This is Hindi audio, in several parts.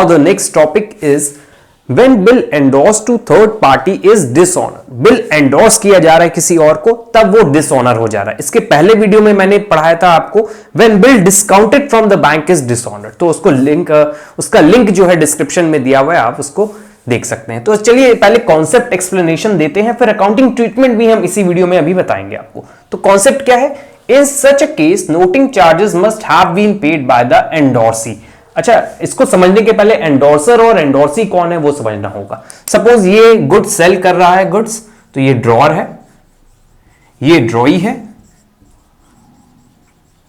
Now the next topic is when bill endorsed to third party is dishonor. Bill endorse किया जा रहा है किसी और को, तब वो डिसऑनर हो जा रहा है। इसके पहले वीडियो में मैंने पढ़ाया था आपको when bill discounted from the bank is dishonor, तो उसका लिंक जो है डिस्क्रिप्शन में दिया हुआ है, आप उसको देख सकते हैं। तो चलिए पहले कॉन्सेप्ट एक्सप्लेनेशन देते हैं, फिर अकाउंटिंग ट्रीटमेंट भी हम इसी वीडियो में अभी बताएंगे आपको। तो कॉन्सेप्ट क्या है? In such a case, noting charges must have been paid by the endorsee. अच्छा, इसको समझने के पहले एंडोर्सर और एंडोर्सी कौन है वो समझना होगा। सपोज ये गुड्स सेल कर रहा है गुड्स, तो ये ड्रॉअर है, ये ड्रॉई है,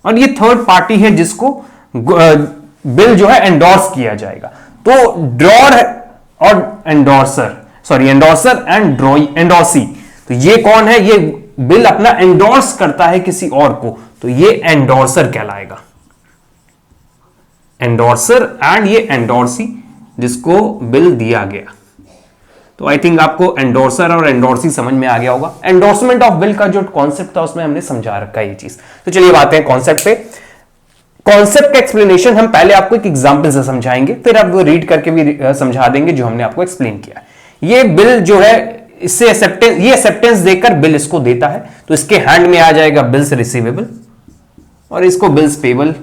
और ये थर्ड पार्टी है जिसको बिल जो है एंडोर्स किया जाएगा। तो ड्रॉअर और एंडोर्सर एंड ड्रॉई एंडोर्सी, तो ये कौन है? ये बिल अपना एंडोर्स करता है किसी और को, तो ये एंडोर्सर कहलाएगा। एंडोर्सर एंड ये एंडोर्सी जिसको बिल दिया गया। तो आई थिंक आपको एंडोर्सर और एंडोर्सी समझ में आ गया होगा। एंडोर्समेंट ऑफ बिल का जो कॉन्सेप्ट था उसमें हमने समझा रखा है ये चीज। तो चलिए बात है कॉन्सेप्ट पे। कॉन्सेप्ट का एक्सप्लेनेशन हम पहले आपको एक एग्जांपल से समझाएंगे, फिर आप वो रीड करके भी समझा देंगे जो हमने आपको एक्सप्लेन किया। ये बिल जो है, इससे एक्सेप्टेंस देकर बिल इसको देता है, तो इसके हैंड में आ जाएगा बिल्स रिसीवेबल और इसको बिल्स पेबल,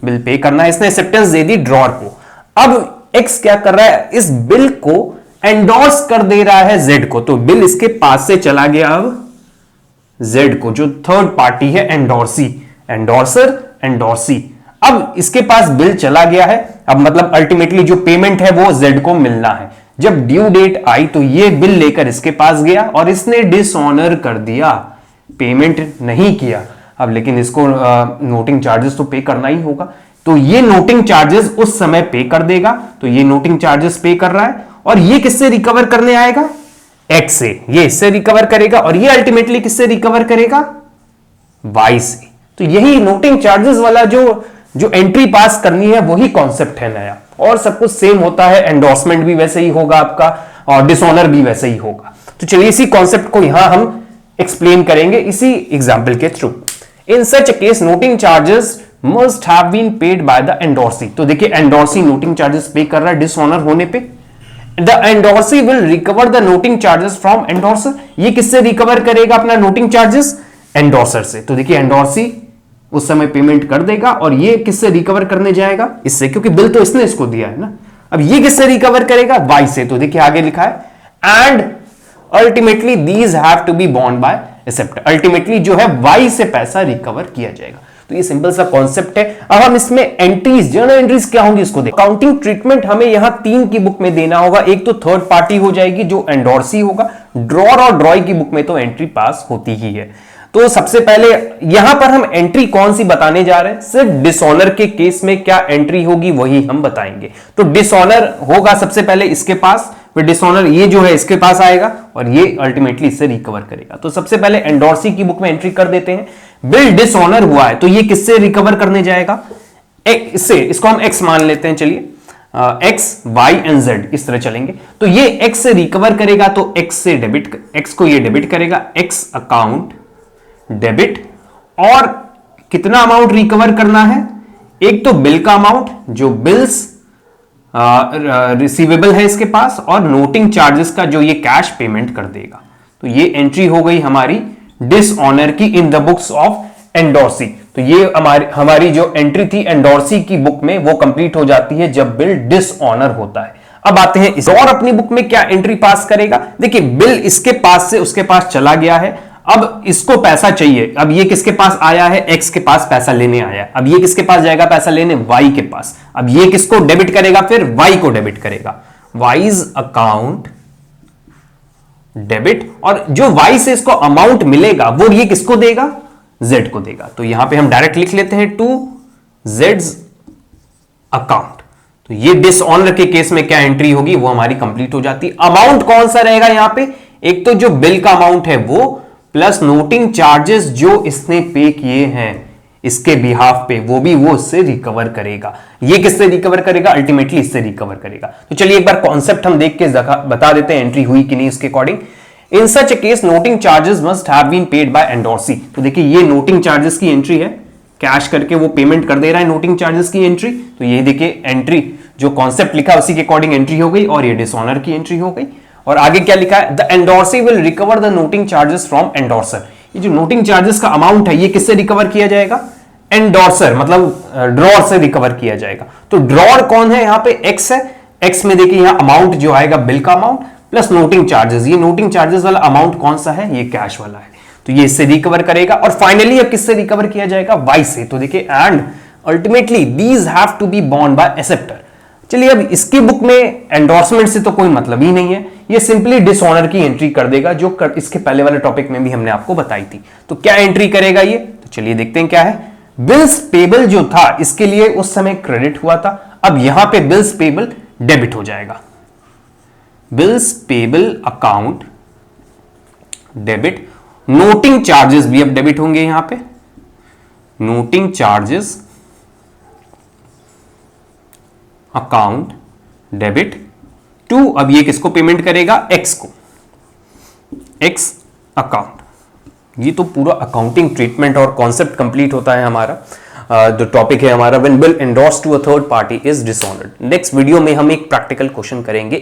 बिल पे करना है। इसने एक्सेप्टेंस दे दी ड्रॉअर को। अब एक्स क्या कर रहा है? इस बिल को एंडोर्स कर दे रहा है जेड को, तो बिल इसके पास से चला गया अब जेड को, जो थर्ड पार्टी है एंडोर्सी, एंडोर्सर एंडोर्सी। अब इसके पास बिल चला गया है, अब मतलब अल्टीमेटली जो पेमेंट है वो जेड को मिलना है। जब ड्यू डेट आई तो ये बिल लेकर इसके पास गया और इसने डिसऑनर कर दिया, पेमेंट नहीं किया। अब लेकिन इसको नोटिंग चार्जेस तो पे करना ही होगा, तो ये नोटिंग चार्जेस उस समय पे कर देगा। तो ये नोटिंग चार्जेस पे कर रहा है और ये किससे रिकवर करने आएगा? एक्स से। ये इससे रिकवर करेगा और ये अल्टीमेटली किससे रिकवर करेगा? वाई से। तो यही नोटिंग चार्जेस वाला जो एंट्री पास करनी है वही कॉन्सेप्ट है नया, और सब कुछ सेम होता है। एंडोर्समेंट भी वैसे ही होगा आपका और डिसऑनर भी वैसे ही होगा। तो चलिए इसी कॉन्सेप्ट को यहां हम एक्सप्लेन करेंगे इसी एग्जांपल के थ्रू। In such case noting charges must have been paid by the endorsee. तो देखिए एंडोर्सी नोटिंग चार्जेस पे कर रहा है डिसऑनर होने पे। The endorsee will recover the noting charges from endorser. ये किससे रिकवर करेगा अपना नोटिंग चार्जेस? एंडोर्सर से। तो देखिए एंडोर्सी उस समय पेमेंट कर देगा और ये किससे रिकवर करने जाएगा? इससे, क्योंकि बिल तो इसने इसको दिया है ना। अब ये किससे रिकवर करेगा? वाई से। तो देखिए आगे लिखा है and ultimately these have to be bond by accept. Ultimately जो है वाई से पैसा रिकवर किया जाएगा। तो ये सिंपल सा कॉन्सेप्ट है। अब हम इसमें एंट्रीज, जर्नल एंट्रीज क्या होंगी इसको देखें। अकाउंटिंग ट्रीटमेंट हमें यहां 3 की बुक में देना होगा। एक तो थर्ड पार्टी हो जाएगी जो एंडोर्सी होगा, ड्रॉअर और ड्रॉई की बुक में तो एंट्री पास होती ही है। तो सबसे पहले यहां पर हम एंट्री कौन सी बताने जा रहे हैं? सिर्फ डिसऑनर के केस में क्या एंट्री होगी वही हम बताएंगे। तो डिसऑनर होगा सबसे पहले इसके पास, फिर डिसऑनर ये जो है इसके पास आएगा और ये अल्टीमेटली इससे रिकवर करेगा। तो सबसे पहले एंडोर्सी की बुक में एंट्री कर देते हैं। बिल डिसऑनर हुआ है तो ये किससे रिकवर करने जाएगा? इससे। इसको हम एक्स मान लेते हैं, चलिए एक्स वाई एंड जेड इस तरह चलेंगे। तो ये एक्स से रिकवर करेगा तो एक्स से डेबिट, एक्स को ये डेबिट करेगा, एक्स अकाउंट डेबिट। और कितना अमाउंट रिकवर करना है? एक तो बिल का अमाउंट जो बिल्स रिसीवेबल है इसके पास, और नोटिंग चार्जेस का जो ये कैश पेमेंट कर देगा। तो ये एंट्री हो गई हमारी डिसऑनर की in the books of endorsee. तो ये हमारी जो एंट्री थी एंडोर्सी की बुक में वो कंप्लीट हो जाती है जब बिल डिसऑनर होता है। अब आते हैं इस और अपनी बुक में क्या एंट्री पास करेगा। देखिए बिल इसके पास से उसके पास चला गया है, अब इसको पैसा चाहिए। अब ये किसके पास आया है? एक्स के पास पैसा लेने आया। अब ये किसके पास जाएगा पैसा लेने? वाई के पास। अब ये किसको डेबिट करेगा? फिर वाई को डेबिट करेगा, वाइज अकाउंट डेबिट। और जो वाई से इसको अमाउंट मिलेगा वो ये किसको देगा? जेड को देगा। तो यहां पे हम डायरेक्ट लिख लेते हैं टू जेड्स अकाउंट। तो ये डिसऑनर के केस में क्या एंट्री होगी वो हमारी कंप्लीट हो जाती है। अमाउंट कौन सा रहेगा यहां पे? एक तो जो बिल का अमाउंट है वो, प्लस नोटिंग चार्जेस जो इसने पे किए हैं इसके बिहाफ पे, वो भी वो इससे रिकवर करेगा। ये किससे रिकवर करेगा? अल्टीमेटली इससे रिकवर करेगा। तो चलिए एक बार कॉन्सेप्ट हम देख के बता देते हैं एंट्री हुई कि नहीं इसके अकॉर्डिंग। In such a case noting charges must have been paid by endorsee. तो देखिए ये नोटिंग चार्जेस की एंट्री है, कैश करके वो पेमेंट कर दे रहा है नोटिंग चार्जेस की एंट्री। तो ये देखिए एंट्री जो कॉन्सेप्ट लिखा है उसी के अकॉर्डिंग एंट्री हो गई और ये डिसऑनर की एंट्री हो गई। और आगे क्या लिखा है, the endorsee will recover the noting charges from endorser. ये जो नोटिंग चार्जेस का अमाउंट है ये किससे रिकवर किया जाएगा, एंडोर्सर मतलब ड्रॉर से रिकवर किया जाएगा। तो ड्रॉर कौन है, यहां पे एक्स है, एक्स में देखिए यहां अमाउंट जो आएगा बिल का अमाउंट प्लस नोटिंग चार्जेस, ये नोटिंग चार्जेस वाला अमाउंट कौन सा है, ये कैश वाला है, तो ये इससे रिकवर करेगा। और फाइनली अब किससे रिकवर किया जाएगा, वाई से। तो देखिए and ultimately these have to be bond by acceptor. चलिए अब इसकी बुक में एंडोर्समेंट से तो कोई मतलब ही नहीं है, ये सिंपली डिसऑनर की एंट्री कर देगा जो इसके पहले वाले टॉपिक में भी हमने आपको बताई थी। तो क्या एंट्री करेगा ये, तो चलिए देखते हैं क्या है। बिल्स पेबल जो था इसके लिए उस समय क्रेडिट हुआ था, अब यहां पे बिल्स पेबल डेबिट हो जाएगा। Bills payable account debit, noting charges भी अब डेबिट होंगे यहां पे, noting charges account debit to, अब ये किसको पेमेंट करेगा, एक्स को, एक्स अकाउंट। ये तो पूरा अकाउंटिंग ट्रीटमेंट और कॉन्सेप्ट कंप्लीट होता है हमारा। जो टॉपिक है हमारा when bill endorse to a third party is dishonoured. Next video में हम एक प्रैक्टिकल क्वेश्चन करेंगे